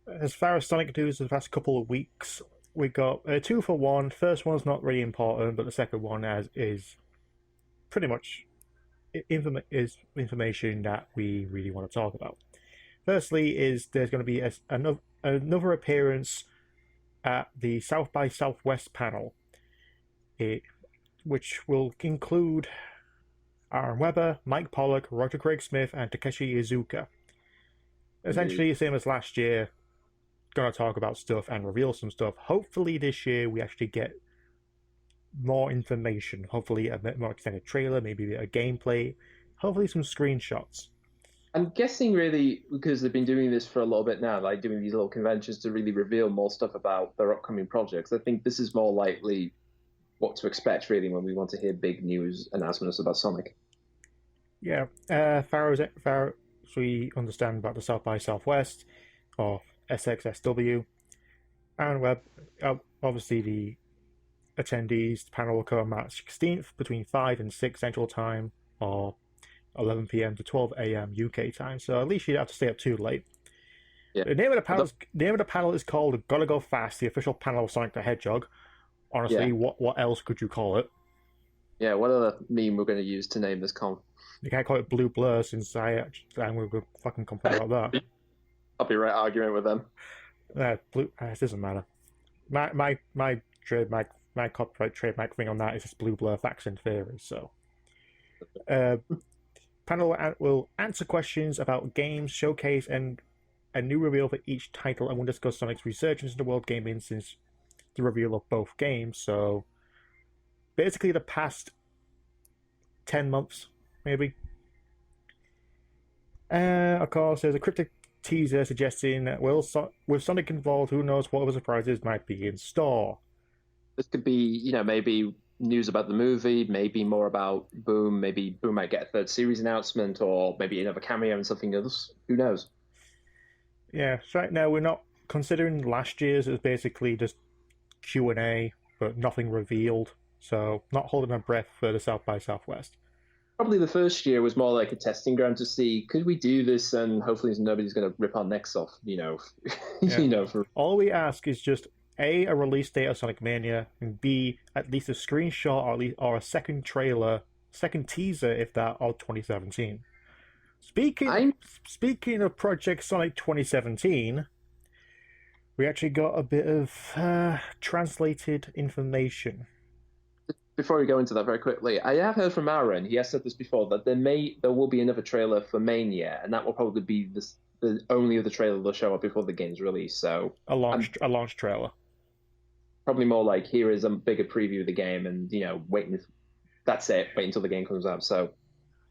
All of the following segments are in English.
As far as Sonic news, the past couple of weeks, we got a two for one. First one's not really important, but the second one is pretty much information that we really want to talk about. Firstly, is there's going to be another appearance at the South by Southwest panel, it, which will include Aaron Webber, Mike Pollock, Roger Craig Smith, and Takeshi Iizuka. Essentially, the same as last year. Going to talk about stuff and reveal some stuff. Hopefully, this year we actually get more information. Hopefully, a bit more extended trailer, maybe a gameplay. Hopefully, some screenshots. I'm guessing really because they've been doing this for a little bit now, like doing these little conventions to really reveal more stuff about their upcoming projects. I think this is more likely what to expect really when we want to hear big news announcements about Sonic. Yeah, far as we understand about the South by Southwest or SXSW, and Web, obviously the attendees, the panel will come on March 16th between 5 and 6 Central Time or 11 p.m. to 12 a.m. UK time. So at least you don't have to stay up too late. Yeah. The name of the panel is called "Gotta Go Fast," the official panel of Sonic the Hedgehog. Honestly, Yeah. what else could you call it? Yeah, what other meme we're going to use to name this con? You can't call it Blue Blur since I'm going to fucking complain about that. I'll be right arguing with them. Blue. It doesn't matter. My trademark, my copyright trademark thing on that is just Blue Blur facts and theories. So, uh, panel will answer questions about games, showcase, and a new reveal for each title, and we'll discuss Sonic's resurgence into world gaming since the reveal of both games. So, basically, the past 10 months, maybe. Of course, there's a cryptic teaser suggesting that, well, with Sonic involved, who knows what other surprises might be in store. This could be, maybe news about the movie, maybe more about Boom. Maybe Boom might get a third series announcement, or maybe another cameo in something else. Who knows? Yeah, so right now we're not considering last year's as basically just Q&A, but nothing revealed. So not holding my breath for the South by Southwest. Probably the first year was more like a testing ground to see could we do this, and hopefully nobody's going to rip our necks off. Yeah. For All we ask is just A, a release date of Sonic Mania, and B, at least a screenshot or a second trailer, second teaser, if that, of 2017. Speaking of Project Sonic 2017, we actually got a bit of translated information. Before we go into that very quickly, I have heard from Aaron. He has said this before that there will be another trailer for Mania, and that will probably be the only other trailer they'll show up before the game's release. So a launch trailer. Probably more like here is a bigger preview of the game, and waiting. That's it. Wait until the game comes out. So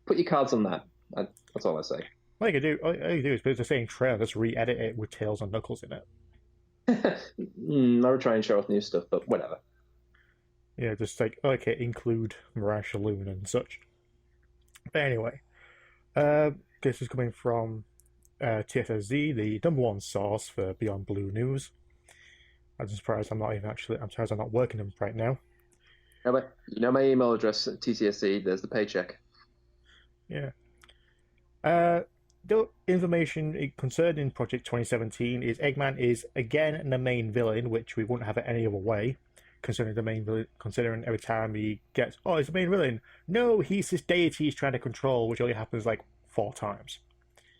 put your cards on that. That's all I say. All you can do is put the same trailer, just re-edit it with Tails and Knuckles in it. I would try and show off new stuff, but whatever. Yeah, just like, okay, include Mirage Saloon and such. But anyway, this is coming from TSSZ, the #1 source for Beyond Blue news. I'm surprised I'm not working them right now. Yeah, but my email address at TTSC, there's the paycheck. Yeah. The information concerning Project 2017 is Eggman is again the main villain, which we wouldn't have it any other way. Considering every time he gets, oh, he's the main villain. No, he's this deity he's trying to control, which only happens like 4 times.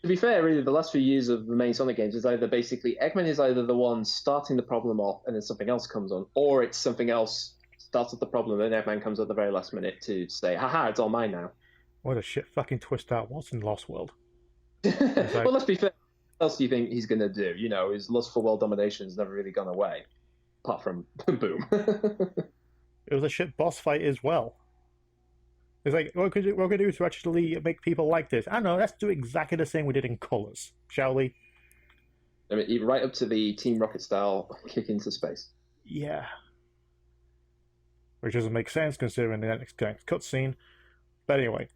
To be fair, really, the last few years of the main Sonic games is either basically Eggman is either the one starting the problem off and then something else comes on, or it's something else starts with the problem and Eggman comes at the very last minute to say, haha, it's all mine now. What a shit fucking twist that was in Lost World. Like, well, let's be fair. What else do you think he's going to do? His lust for world domination has never really gone away. Apart from Boom. It was a shit boss fight as well. It's like, what can we do to actually make people like this? I don't know, let's do exactly the same we did in Colors, shall we? I mean, right up to the Team Rocket style kick into space. Yeah. Which doesn't make sense considering the next cutscene. But anyway.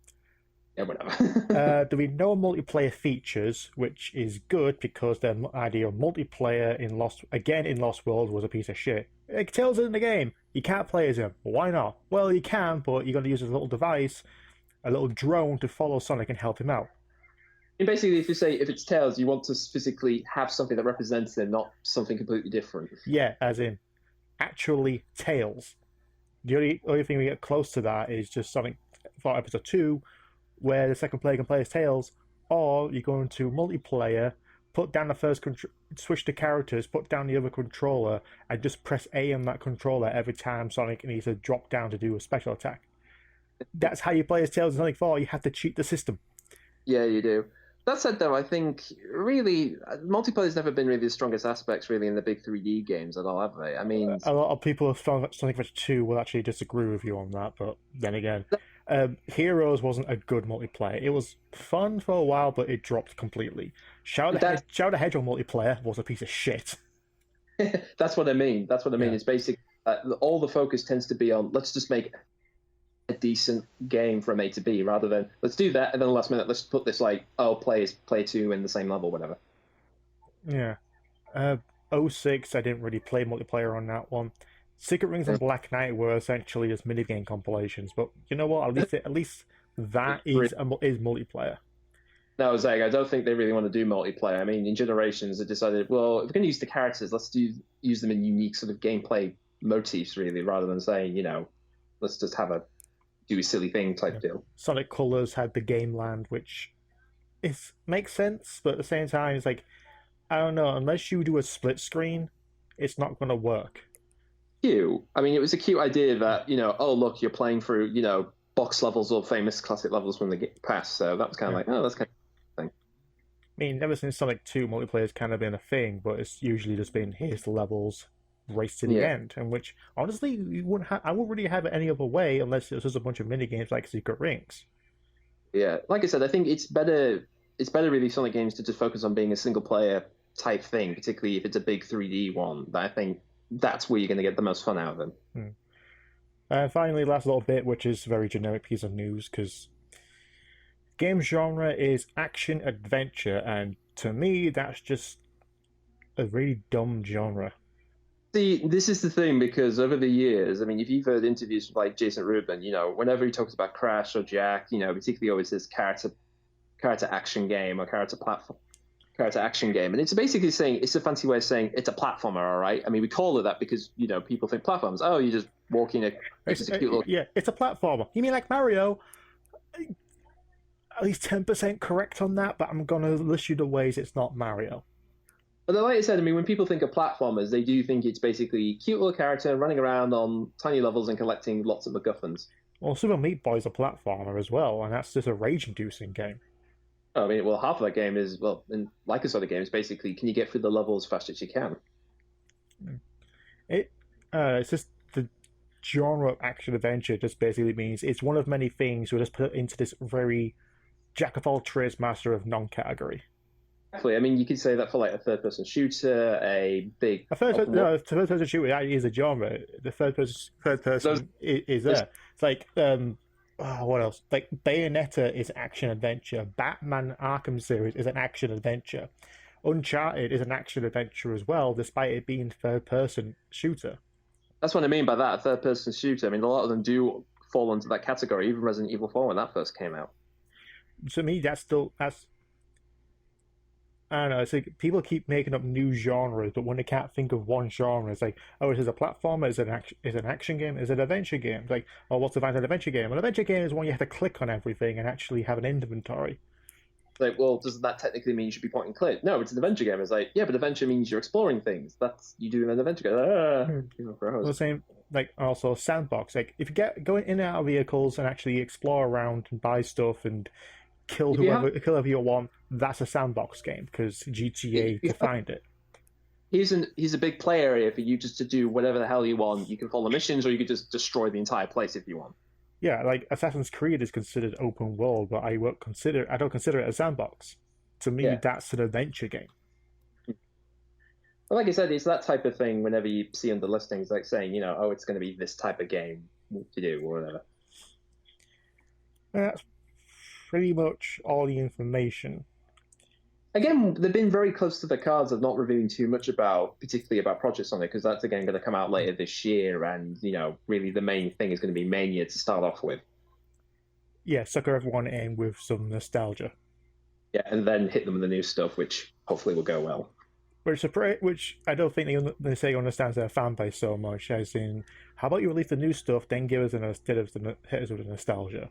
Yeah, whatever. There'll be no multiplayer features, which is good because their idea of multiplayer in Lost World was a piece of shit. It tells it in the game, you can't play as him. Why not? Well, you can, but you're going to use a little device, a little drone to follow Sonic and help him out. And basically, if you say if it's Tails, you want to physically have something that represents them, not something completely different. Yeah, as in actually Tails. The only thing we get close to that is just something for episode 2, where the second player can play as Tails, or you go into multiplayer, put down the switch the characters, put down the other controller, and just press A on that controller every time Sonic needs to drop down to do a special attack. That's how you play as Tails in Sonic 4. You have to cheat the system. Yeah, you do. That said, though, I think really multiplayer's never been really the strongest aspects really in the big 3D games at all, have they? I mean, A lot of people have found that Sonic Adventure 2 will actually disagree with you on that, but then again, Heroes wasn't a good multiplayer. It was fun for a while, but it dropped completely. Shadow the Hedgehog multiplayer was a piece of shit. That's what I mean. That's what I mean. Yeah. It's basically all the focus tends to be on let's just make a decent game from A to B rather than let's do that and then the last minute let's put this like play 2 in the same level, whatever. Yeah. 06, I didn't really play multiplayer on that one. Secret Rings and Black Knight were essentially just minigame compilations, but you know what? At least that is multiplayer. No, I was like, I don't think they really want to do multiplayer. I mean, in Generations, they decided, well, if we're going to use the characters, let's use them in unique sort of gameplay motifs, really, rather than saying, let's just do a silly thing type deal. Sonic Colors had the Game Land, which makes sense, but at the same time, it's like, I don't know, unless you do a split screen, it's not going to work. Cute. I mean, it was a cute idea that, oh, look, you're playing through, box levels or famous classic levels from the past, so that was kind of like, oh, that's kind of thing. I mean, ever since Sonic 2, multiplayer's kind of been a thing, but it's usually just been, here's the levels, race to the end, and which, honestly, I wouldn't really have it any other way unless it was just a bunch of minigames like Secret Rings. Yeah, like I said, I think it's better really Sonic games to just focus on being a single-player type thing, particularly if it's a big 3D one. But I think that's where you're going to get the most fun out of them. Finally, last little bit, which is a very generic piece of news, because game genre is action-adventure, and to me, that's just a really dumb genre. See, this is the thing, because over the years, I mean, if you've heard interviews with like Jason Rubin, whenever he talks about Crash or Jak, particularly always this character action game or character action game, and it's basically saying it's a fancy way of saying it's a platformer, all right? I mean, we call it that because people think platforms. Oh, you just walk in it's a cute little... Yeah, it's a platformer. You mean like Mario? At least 10% correct on that, but I'm gonna list you the ways it's not Mario. But like I said, I mean, when people think of platformers, they do think it's basically cute little character running around on tiny levels and collecting lots of MacGuffins. Well, Super Meat Boy's a platformer as well, and that's just a rage-inducing game. I mean, well, half of that game is, like a sort of game, is basically, can you get through the level as fast as you can? It's just the genre of action-adventure just basically means it's one of many things we just put into this very jack-of-all-trades, master of none category. Exactly. I mean, you could say that for like a third-person shooter, a third-person shooter actually is a genre. The third person is there. It's like what else? Like Bayonetta is action adventure. Batman Arkham series is an action adventure. Uncharted is an action adventure as well, despite it being third-person shooter. That's what I mean by that, a third-person shooter. I mean, a lot of them do fall into that category. Even Resident Evil 4 when that first came out. To me, that's I don't know, it's like people keep making up new genres, but when they can't think of one genre, it's like, oh, is it a platformer? Is it an action game? Is it an adventure game? It's like, oh, what's an adventure game? An adventure game is one you have to click on everything and actually have an inventory. Like, well, does that technically mean you should be point and click? No, it's an adventure game. It's like, yeah, but adventure means you're exploring things. That's you do in an adventure game. Well, the same, like also sandbox. Like if you go in and out of vehicles and actually explore around and buy stuff and kill whoever you want, that's a sandbox game because GTA defined it. Here's a big play area for you just to do whatever the hell you want. You can follow missions or you could just destroy the entire place if you want. Yeah, like Assassin's Creed is considered open world, but I don't consider it a sandbox. To me, that's an adventure game. Well, like I said, it's that type of thing whenever you see on the listings, like saying, oh, it's going to be this type of game to do or whatever. That's pretty much all the information. Again, they've been very close to the cards of not revealing too much particularly about Project Sonic, because that's again going to come out later this year, and really the main thing is going to be Mania to start off with. Yeah, sucker everyone in with some nostalgia. Yeah, and then hit them with the new stuff, which hopefully will go well. Which I don't think they say understands their fan base so much. As in, how about you release the new stuff, then give us hit us with the nostalgia.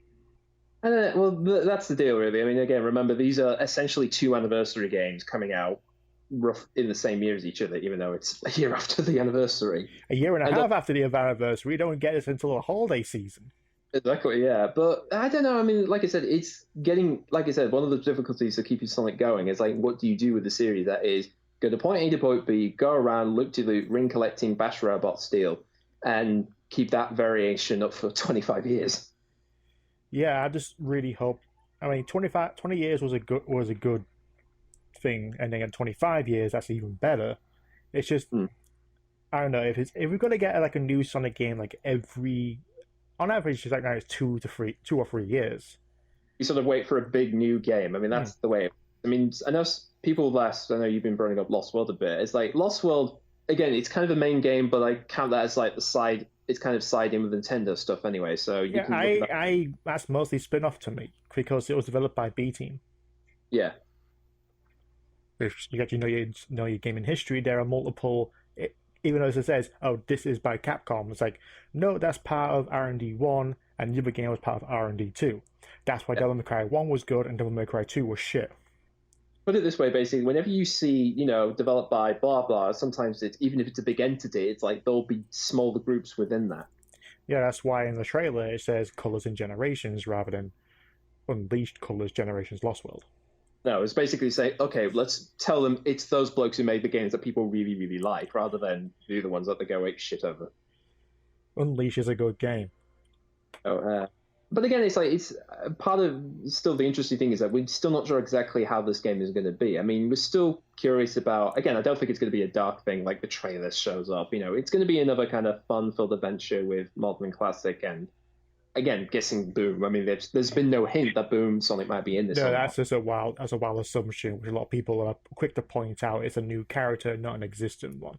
Well, that's the deal, really. I mean, again, remember these are essentially two anniversary games coming out rough in the same year as each other, even though it's a year after the anniversary. A year and a And half after the anniversary, we don't get this until the holiday season. exactly, yeah. But I don't know. I mean, like I said, it's getting, like I said, one of the difficulties to keeping Sonic going is like, what do you do with the series that is go to point A to point B, go around, loop to loop, ring collecting, bash robot, steal, and keep that variation up for 25 years. Yeah, I just really hope. I mean, 20 years was a good thing, and then at 25 years, that's even better. It's just Mm. I don't know if we're gonna get like a new Sonic game like every on average it's like now it's 2 or 3 years. You sort of wait for a big new game. I mean, Hmm. that's the way. I mean, I know people last. I know you've been bringing up Lost World a bit. It's like Lost World again. It's kind of a main game, but I count that as like the side. It's kind of side in with Nintendo stuff anyway. So you Yeah, can look at that. I that's mostly spin off to me because it was developed by B Team. Yeah, If you get know your gaming history, there are multiple. Even though it says, "Oh, this is by Capcom," it's like, no, that's part of R&D 1, and the other game was part of R&D 2. That's why yeah. Devil May Cry 1 was good and Devil May Cry 2 was shit. Put it this way, basically, whenever you see, developed by blah blah, sometimes it's even if it's a big entity, it's like there'll be smaller groups within that. Yeah, that's why in the trailer it says Colors in Generations rather than Unleashed Colors Generations Lost World. No, it's basically say, okay, let's tell them it's those blokes who made the games that people really, really like, rather than do the ones that they go ape shit over. Unleash is a good game. Oh, but again, it's part of still the interesting thing is that we're still not sure exactly how this game is going to be. I mean, we're still curious about. Again, I don't think it's going to be a dark thing like the trailer shows up. It's going to be another kind of fun-filled adventure with modern and classic, and again, guessing Boom. I mean, there's been no hint that Boom Sonic might be in this. No, Or that's not. just that's a wild assumption, which a lot of people are quick to point out it's a new character, not an existent one.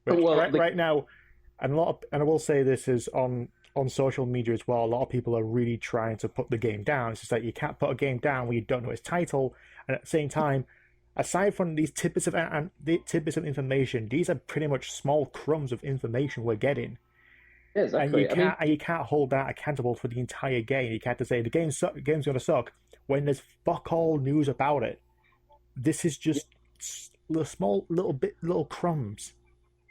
Which Well, right now, and I will say this is on social media as well. A lot of people are really trying to put the game down. It's just like you can't put a game down when you don't know its title, and at the same time, aside from these tidbits of information, these are pretty much small crumbs of information we're getting, yeah, and exactly. I mean, you can't hold that accountable for the entire game. You can't just say game's gonna suck when there's fuck all news about it. This is just little crumbs.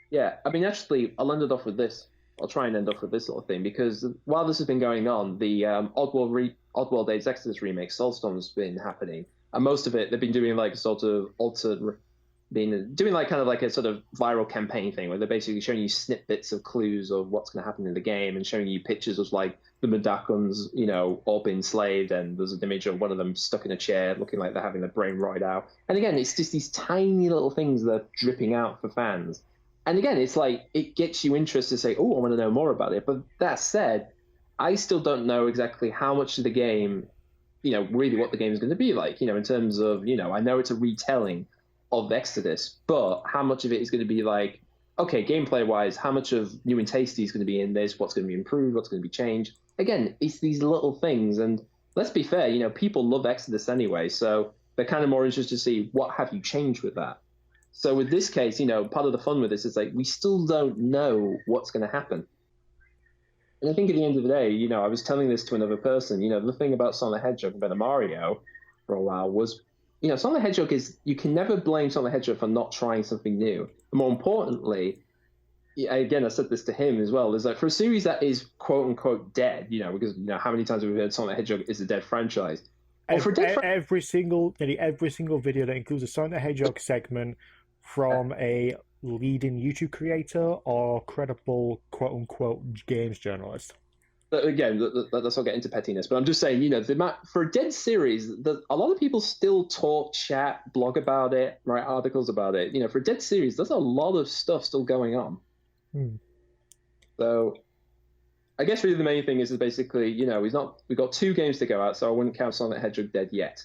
yeah, I mean, actually, I'll end it off with this. I'll try and end off with this little thing because while this has been going on, the Oddworld Days Exodus remake Soulstorm's been happening, and most of it they've been doing like a sort of been doing like kind of like a sort of viral campaign thing where they're basically showing you snippets of clues of what's going to happen in the game and showing you pictures of like the Medakons, all being enslaved, and there's an image of one of them stuck in a chair looking like they're having their brain rotted out. And again, it's just these tiny little things that are dripping out for fans. And again, it's like it gets you interested to say, "Oh, I want to know more about it." But that said, I still don't know exactly how much of the game, really what the game is going to be like. In terms of, I know it's a retelling of Exodus, but how much of it is going to be like, okay, gameplay wise, how much of new and tasty is going to be in this? What's going to be improved? What's going to be changed? Again, it's these little things, and let's be fair, people love Exodus anyway, so they're kind of more interested to see what have you changed with that. So with this case, part of the fun with this is like we still don't know what's going to happen. And I think at the end of the day, I was telling this to another person, the thing about Sonic the Hedgehog and better Mario for a while was, Sonic the Hedgehog is, you can never blame Sonic the Hedgehog for not trying something new. And more importantly, again, I said this to him as well, is like for a series that is quote unquote dead, because, how many times have we heard Sonic the Hedgehog is a dead franchise? Well, Every single video that includes a Sonic the Hedgehog segment from a leading YouTube creator or credible quote unquote games journalist. Again, let's not get into pettiness, but I'm just saying, for a dead series, a lot of people still talk, chat, blog about it, write articles about it. For a dead series, there's a lot of stuff still going on. So I guess really the main thing is basically, we've got 2 games to go out, so I wouldn't count Sonic the Hedgehog dead yet.